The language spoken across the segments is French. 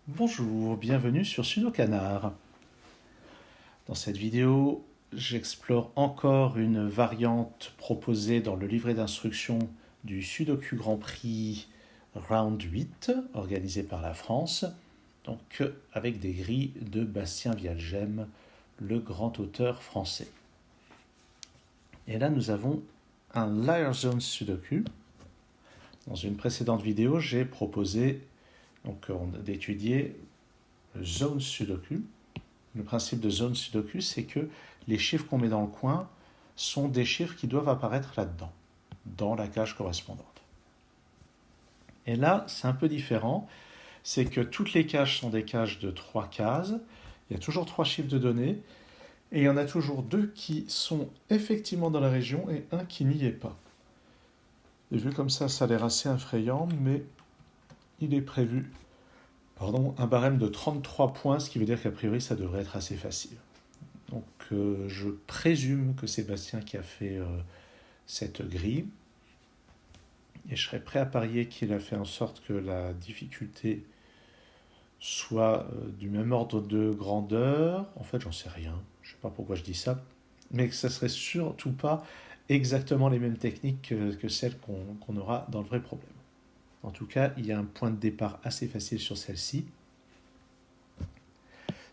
Bonjour, bienvenue sur Sudokanar. Dans cette vidéo, j'explore encore une variante proposée dans le livret d'instruction du Sudoku Grand Prix Round 8, organisé par la France, donc avec des grilles de Bastien Vialgem, le grand auteur français. Et là, nous avons un Liar Zone Sudoku. Dans une précédente vidéo, j'ai proposé d'étudier le Zone Sudoku. Le principe de Zone Sudoku, c'est que les chiffres qu'on met dans le coin sont des chiffres qui doivent apparaître là-dedans, dans la cage correspondante. Et là, c'est un peu différent. C'est que toutes les cages sont des cages de 3 cases. Il y a toujours 3 chiffres de données. Et il y en a toujours 2 qui sont effectivement dans la région et un qui n'y est pas. Et vu comme ça a l'air assez effrayant, mais il est prévu un barème de 33 points, ce qui veut dire qu'a priori, ça devrait être assez facile. Donc je présume que c'est Bastien qui a fait cette grille. Et je serais prêt à parier qu'il a fait en sorte que la difficulté soit du même ordre de grandeur. En fait, j'en sais rien. Je ne sais pas pourquoi je dis ça. Mais que ça ne serait surtout pas exactement les mêmes techniques que celles qu'on aura dans le vrai problème. En tout cas, il y a un point de départ assez facile sur celle-ci.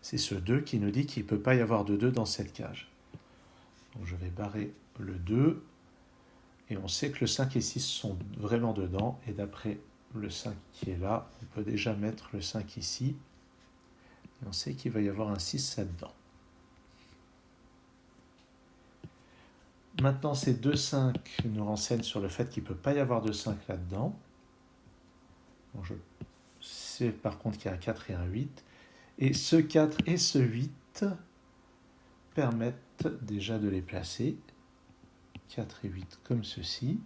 C'est ce 2 qui nous dit qu'il ne peut pas y avoir de 2 dans cette cage. Donc je vais barrer le 2. Et on sait que le 5 et 6 sont vraiment dedans. Et d'après le 5 qui est là, on peut déjà mettre le 5 ici. Et on sait qu'il va y avoir un 6 là-dedans. Maintenant, ces deux 5 nous renseignent sur le fait qu'il ne peut pas y avoir de 5 là-dedans. Bon, je sais par contre qu'il y a un 4 et un 8. Et ce 4 et ce 8 permettent déjà de les placer. 4 et 8 comme ceci.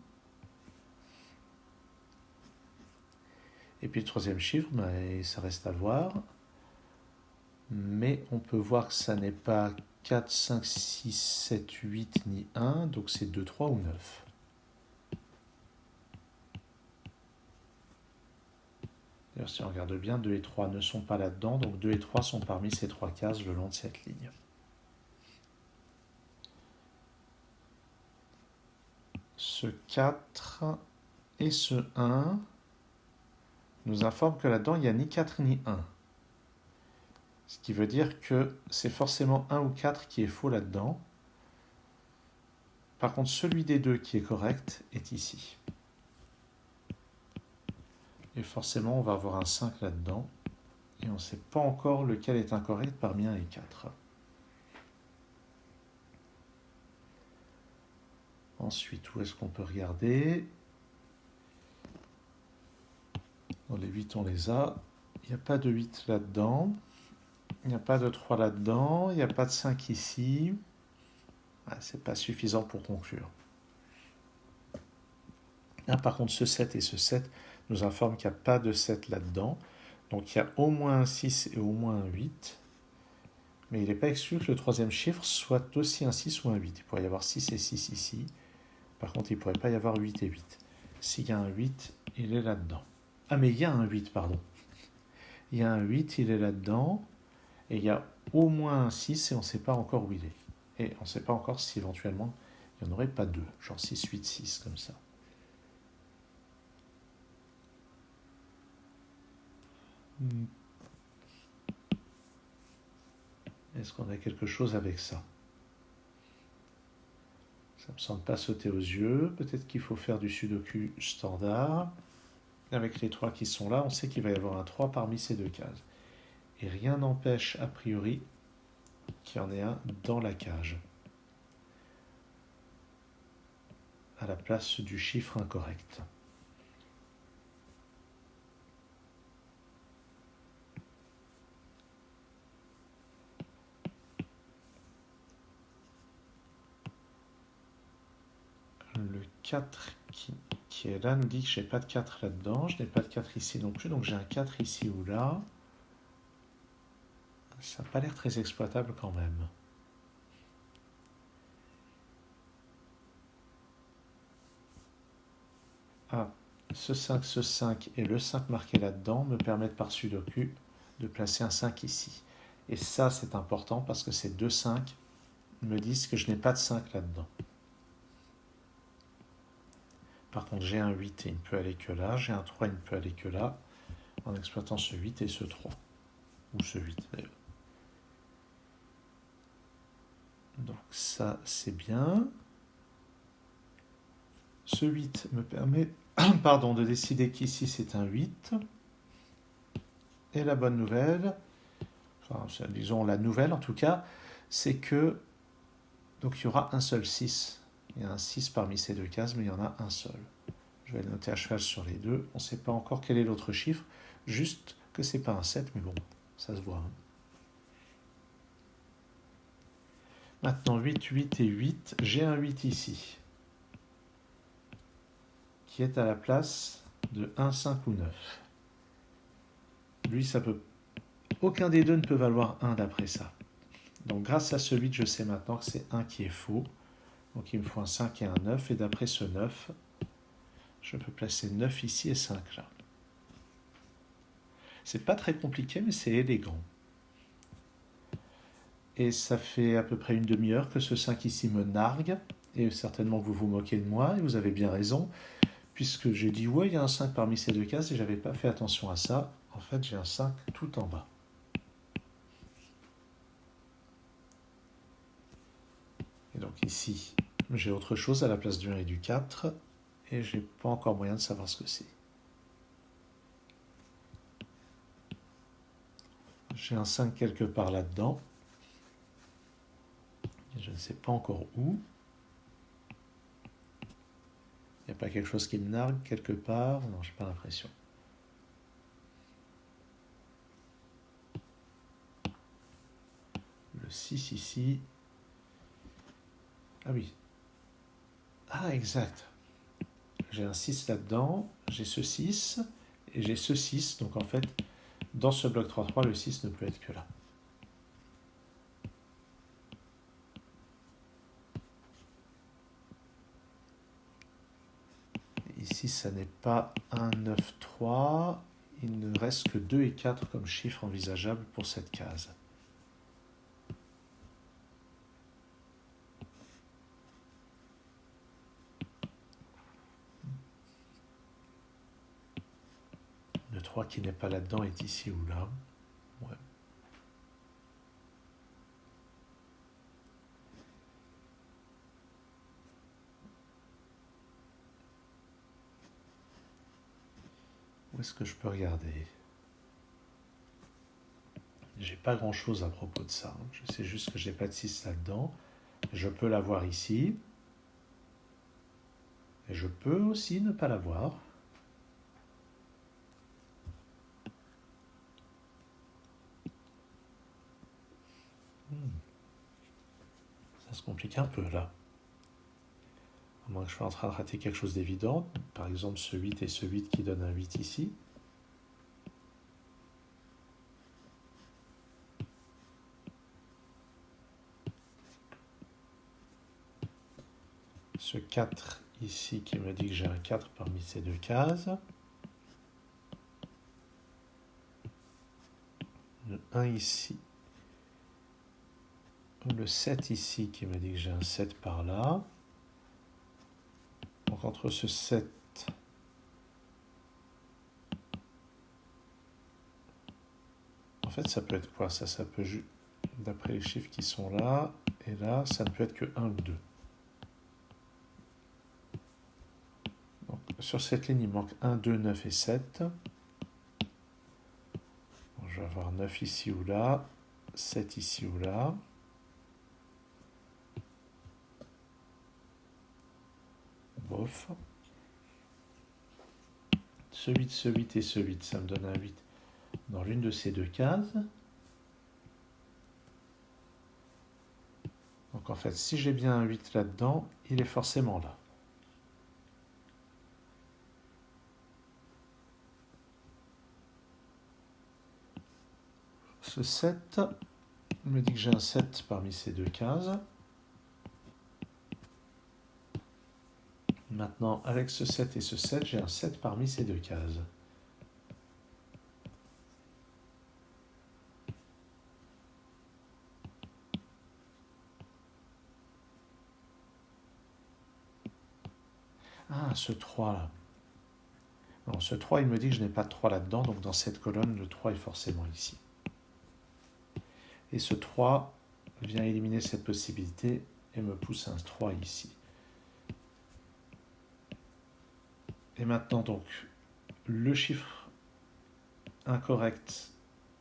Et puis le troisième chiffre, ça reste à voir. Mais on peut voir que ça n'est pas 4, 5, 6, 7, 8 ni 1, donc c'est 2, 3 ou 9. D'ailleurs, si on regarde bien, 2 et 3 ne sont pas là-dedans, donc 2 et 3 sont parmi ces 3 cases le long de cette ligne. Ce 4 et ce 1 nous informent que là-dedans, il n'y a ni 4 ni 1. Ce qui veut dire que c'est forcément 1 ou 4 qui est faux là-dedans. Par contre, celui des deux qui est correct est ici. Et forcément, on va avoir un 5 là-dedans. Et on ne sait pas encore lequel est incorrect parmi 1 et 4. Ensuite, où est-ce qu'on peut regarder? Dans les 8, on les a. Il n'y a pas de 8 là-dedans. Il n'y a pas de 3 là-dedans. Il n'y a pas de 5 ici. Ce n'est pas suffisant pour conclure. Là, par contre, ce 7 et ce 7 nous informent qu'il n'y a pas de 7 là-dedans. Donc il y a au moins un 6 et au moins un 8. Mais il n'est pas exclu que le troisième chiffre soit aussi un 6 ou un 8. Il pourrait y avoir 6 et 6 ici. Par contre, il ne pourrait pas y avoir 8 et 8. S'il y a un 8, il est là-dedans. Ah, mais il y a un 8, pardon. Il y a un 8, il est là-dedans. Et il y a au moins un 6 et on ne sait pas encore où il est. Et on ne sait pas encore si éventuellement il n'y en aurait pas deux. Genre 6, 8, 6, comme ça. Est-ce qu'on a quelque chose avec ça? Ça ne me semble pas sauter aux yeux. Peut-être qu'il faut faire du sudoku standard. Avec les 3 qui sont là, on sait qu'il va y avoir un 3 parmi ces deux cases. Et rien n'empêche, a priori, qu'il y en ait un dans la cage, à la place du chiffre incorrect. Le 4 qui est là nous dit que je n'ai pas de 4 là-dedans, je n'ai pas de 4 ici non plus, donc j'ai un 4 ici ou là. Ça n'a pas l'air très exploitable quand même. Ah, ce 5 et le 5 marqué là-dedans me permettent par sudoku de placer un 5 ici. Et ça, c'est important parce que ces deux 5 me disent que je n'ai pas de 5 là-dedans. Par contre, j'ai un 8 et il ne peut aller que là. J'ai un 3, il ne peut aller que là. En exploitant ce 8 et ce 3. Ou ce 8 d'ailleurs. Donc ça, c'est bien. Ce 8 me permet pardon, de décider qu'ici c'est un 8. Et la bonne nouvelle, enfin, disons la nouvelle en tout cas, c'est que donc il y aura un seul 6. Il y a un 6 parmi ces deux cases, mais il y en a un seul. Je vais le noter à cheval sur les deux. On ne sait pas encore quel est l'autre chiffre, juste que c'est pas un 7, mais bon, ça se voit. Hein. Maintenant, 8, 8 et 8, j'ai un 8 ici, qui est à la place de 1, 5 ou 9. Lui, ça peut... aucun des deux ne peut valoir 1 d'après ça. Donc grâce à ce 8, je sais maintenant que c'est 1 qui est faux. Donc il me faut un 5 et un 9, et d'après ce 9, je peux placer 9 ici et 5 là. C'est pas très compliqué, mais c'est élégant. Et ça fait à peu près une demi-heure que ce 5 ici me nargue, et certainement que vous vous moquez de moi, et vous avez bien raison, puisque j'ai dit ouais, il y a un 5 parmi ces deux cases, et j'avais pas fait attention à ça. En fait, j'ai un 5 tout en bas. Et donc ici, j'ai autre chose à la place du 1 et du 4, et j'ai pas encore moyen de savoir ce que c'est. J'ai un 5 quelque part là-dedans. Je ne sais pas encore où. Il n'y a pas quelque chose qui me nargue quelque part? Non, j'ai pas l'impression. Le 6 ici. Ah oui. Ah, exact. J'ai un 6 là-dedans, j'ai ce 6, et j'ai ce 6. Donc en fait, dans ce bloc 3-3, le 6 ne peut être que là. Ici, ça n'est pas un 9-3. Il ne reste que 2 et 4 comme chiffres envisageables pour cette case. Le 3 qui n'est pas là-dedans est ici ou là. Ouais. Où est-ce que je peux regarder? J'ai pas grand chose à propos de ça. Je sais juste que j'ai pas de 6 là-dedans. Je peux l'avoir ici. Et je peux aussi ne pas l'avoir. Ça se complique un peu là. À moins que je sois en train de rater quelque chose d'évident. Par exemple ce 8 et ce 8 qui donnent un 8 ici. Ce 4 ici qui me dit que j'ai un 4 parmi ces deux cases. Le 1 ici. Le 7 ici qui me dit que j'ai un 7 par là. Donc entre ce 7 en fait ça peut être quoi? Ça peut, d'après les chiffres qui sont là et là, ça ne peut être que 1 ou 2. Donc, sur cette ligne, il manque 1, 2, 9 et 7. Donc, je vais avoir 9 ici ou là, 7 ici ou là. Bof. Ce 8, ce 8 et ce 8, ça me donne un 8 dans l'une de ces deux cases. Donc en fait, si j'ai bien un 8 là-dedans, il est forcément là. Ce 7 me dit que j'ai un 7 parmi ces deux cases. Maintenant, avec ce 7 et ce 7, j'ai un 7 parmi ces deux cases. Ah, ce 3 là. Non, ce 3, il me dit que je n'ai pas de 3 là-dedans, donc dans cette colonne, le 3 est forcément ici. Et ce 3 vient éliminer cette possibilité et me pousse un 3 ici. Et maintenant, donc, le chiffre incorrect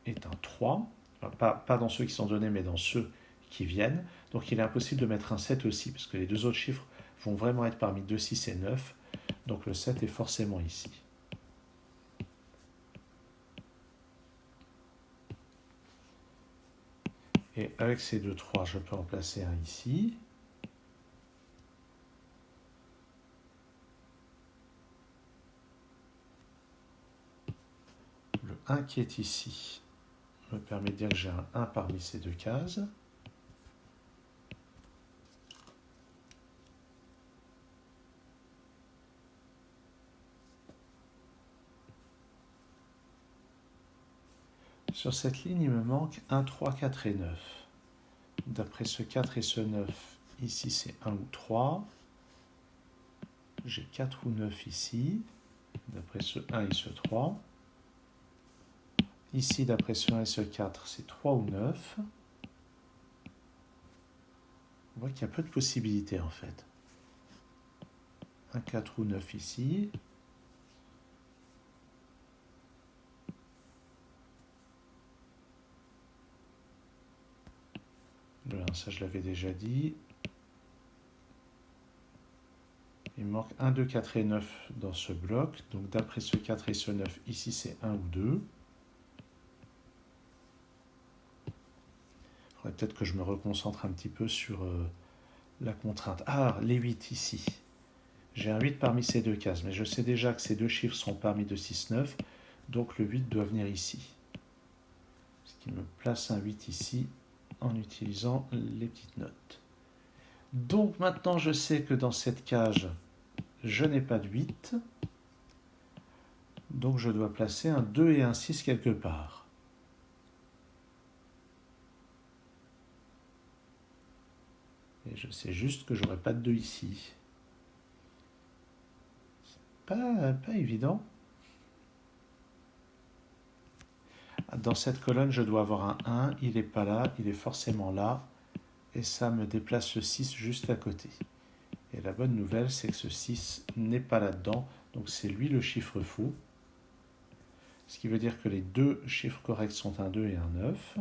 est un 3. Enfin, pas dans ceux qui sont donnés, mais dans ceux qui viennent. Donc il est impossible de mettre un 7 aussi, parce que les deux autres chiffres vont vraiment être parmi 2, 6 et 9. Donc le 7 est forcément ici. Et avec ces deux 3, je peux en placer un ici. Le 1 qui est ici me permet de dire que j'ai un 1 parmi ces deux cases. Sur cette ligne, il me manque 1, 3, 4 et 9. D'après ce 4 et ce 9, ici c'est 1 ou 3. J'ai 4 ou 9 ici, d'après ce 1 et ce 3. Ici, d'après ce 1 et ce 4, c'est 3 ou 9. On voit qu'il y a peu de possibilités en fait. 1, 4 ou 9 ici. Le 1, ça je l'avais déjà dit. Il me manque 1, 2, 4 et 9 dans ce bloc. Donc d'après ce 4 et ce 9, ici c'est 1 ou 2. Il faudrait peut-être que je me reconcentre un petit peu sur la contrainte. Ah, les 8 ici. J'ai un 8 parmi ces deux cases, mais je sais déjà que ces deux chiffres sont parmi 2, 6, 9. Donc le 8 doit venir ici. Ce qui me place un 8 ici en utilisant les petites notes. Donc maintenant je sais que dans cette cage, je n'ai pas de 8. Donc je dois placer un 2 et un 6 quelque part. Et je sais juste que j'aurai pas de 2 ici. Pas évident. Dans cette colonne, je dois avoir un 1. Il n'est pas là, il est forcément là. Et ça me déplace le 6 juste à côté. Et la bonne nouvelle, c'est que ce 6 n'est pas là-dedans. Donc c'est lui le chiffre faux. Ce qui veut dire que les deux chiffres corrects sont un 2 et un 9.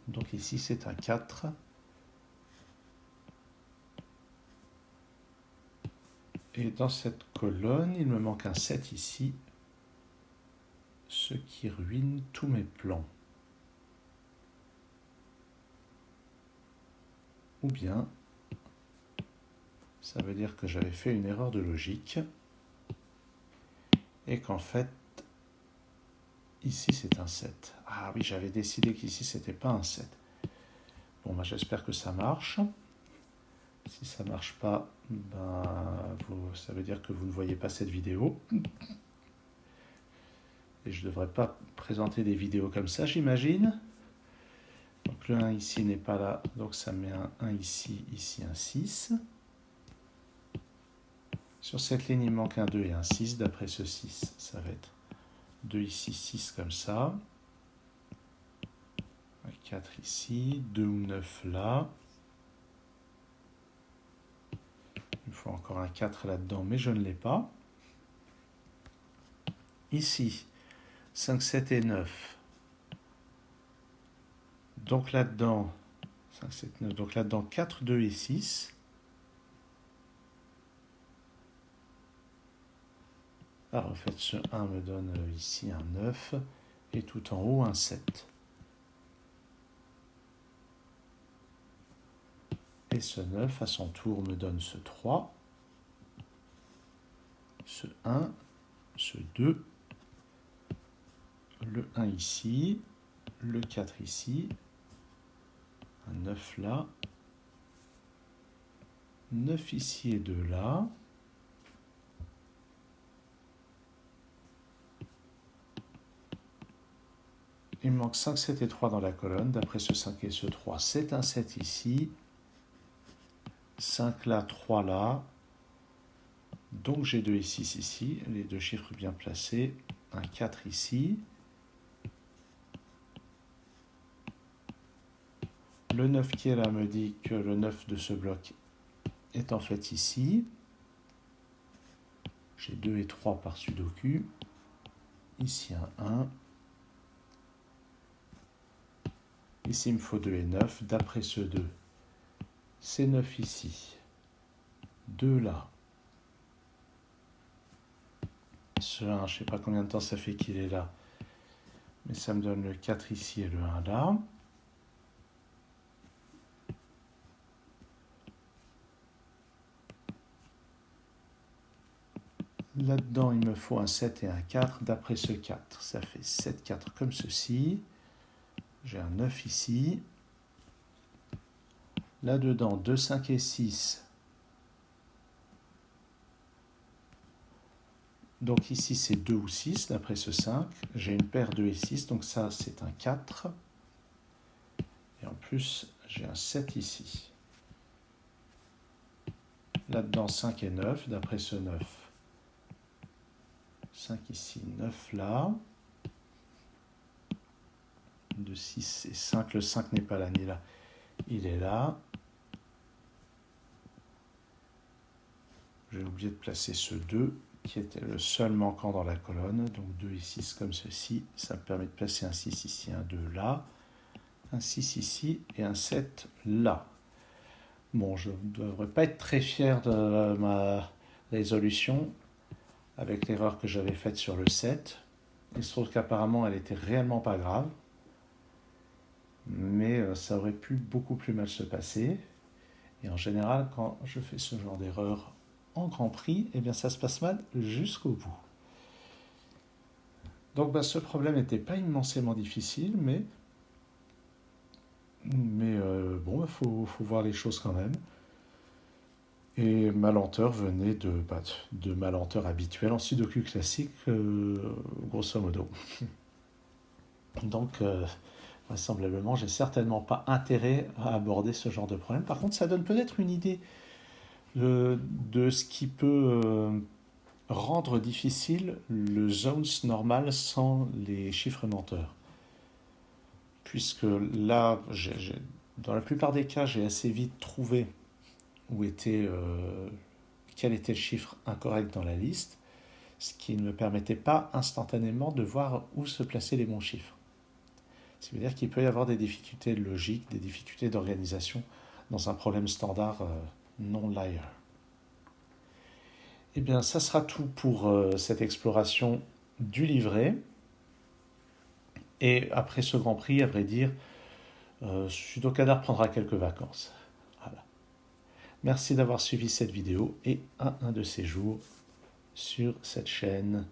Donc ici, c'est un 4. Et dans cette colonne, il me manque un 7 ici, ce qui ruine tous mes plans. Ou bien, ça veut dire que j'avais fait une erreur de logique et qu'en fait, ici c'est un 7. Ah oui, j'avais décidé qu'ici c'était pas un 7. Bon, bah, j'espère que ça marche. Si ça marche pas, ben, ça veut dire que vous ne voyez pas cette vidéo. Et je ne devrais pas présenter des vidéos comme ça, j'imagine. Donc le 1 ici n'est pas là, donc ça met un 1 ici, ici un 6. Sur cette ligne, il manque un 2 et un 6. D'après ce 6, ça va être 2 ici, 6 comme ça. 4 ici, 2 ou 9 là. Il me faut encore un 4 là-dedans, mais je ne l'ai pas. Ici, 5, 7 et 9. Donc là-dedans, 5, 7, 9. Donc là-dedans, 4, 2 et 6. Alors en fait, ce 1 me donne ici un 9 et tout en haut un 7. Et ce 9, à son tour, me donne ce 3, ce 1, ce 2, le 1 ici, le 4 ici, un 9 là, 9 ici et 2 là. Il me manque 5, 7 et 3 dans la colonne. D'après ce 5 et ce 3, c'est un 7 ici. 5 là, 3 là. Donc j'ai 2 et 6 ici, les deux chiffres bien placés. Un 4 ici. Le 9 qui est là me dit que le 9 de ce bloc est en fait ici. J'ai 2 et 3 par sudoku. Ici un 1. Ici il me faut 2 et 9. D'après ce 2, c'est 9 ici. 2 là. Ce 1, je ne sais pas combien de temps ça fait qu'il est là. Mais ça me donne le 4 ici et le 1 là. Là-dedans, il me faut un 7 et un 4. D'après ce 4, ça fait 7, 4 comme ceci. J'ai un 9 ici. Là-dedans, 2, 5 et 6. Donc ici, c'est 2 ou 6, d'après ce 5. J'ai une paire 2 et 6, donc ça, c'est un 4. Et en plus, j'ai un 7 ici. Là-dedans, 5 et 9, d'après ce 9. 5 ici, 9 là. 2, 6 et 5. Le 5 n'est pas là ni là. Il est là. J'ai oublié de placer ce 2 qui était le seul manquant dans la colonne. Donc 2 et 6 comme ceci. Ça me permet de placer un 6 ici, un 2 là. Un 6 ici et un 7 là. Bon, je ne devrais pas être très fier de ma résolution avec l'erreur que j'avais faite sur le 7. Il se trouve qu'apparemment, elle était réellement pas grave. Mais ça aurait pu beaucoup plus mal se passer. Et en général, quand je fais ce genre d'erreur en Grand Prix, eh bien ça se passe mal jusqu'au bout. Donc ce problème n'était pas immensément difficile, mais bon, il faut voir les choses quand même. Et ma lenteur venait de ma lenteur habituelle en sudoku classique, grosso modo. Donc, vraisemblablement, j'ai certainement pas intérêt à aborder ce genre de problème. Par contre, ça donne peut-être une idée de ce qui peut rendre difficile le zones normal sans les chiffres menteurs. Puisque là, dans la plupart des cas, j'ai assez vite trouvé quel était le chiffre incorrect dans la liste, ce qui ne me permettait pas instantanément de voir où se placer les bons chiffres. Ça veut dire qu'il peut y avoir des difficultés logiques, des difficultés d'organisation dans un problème standard non-liar. Eh bien, ça sera tout pour cette exploration du livret. Et après ce Grand Prix, à vrai dire, Sudokanar prendra quelques vacances. Voilà. Merci d'avoir suivi cette vidéo et à un de ces jours sur cette chaîne.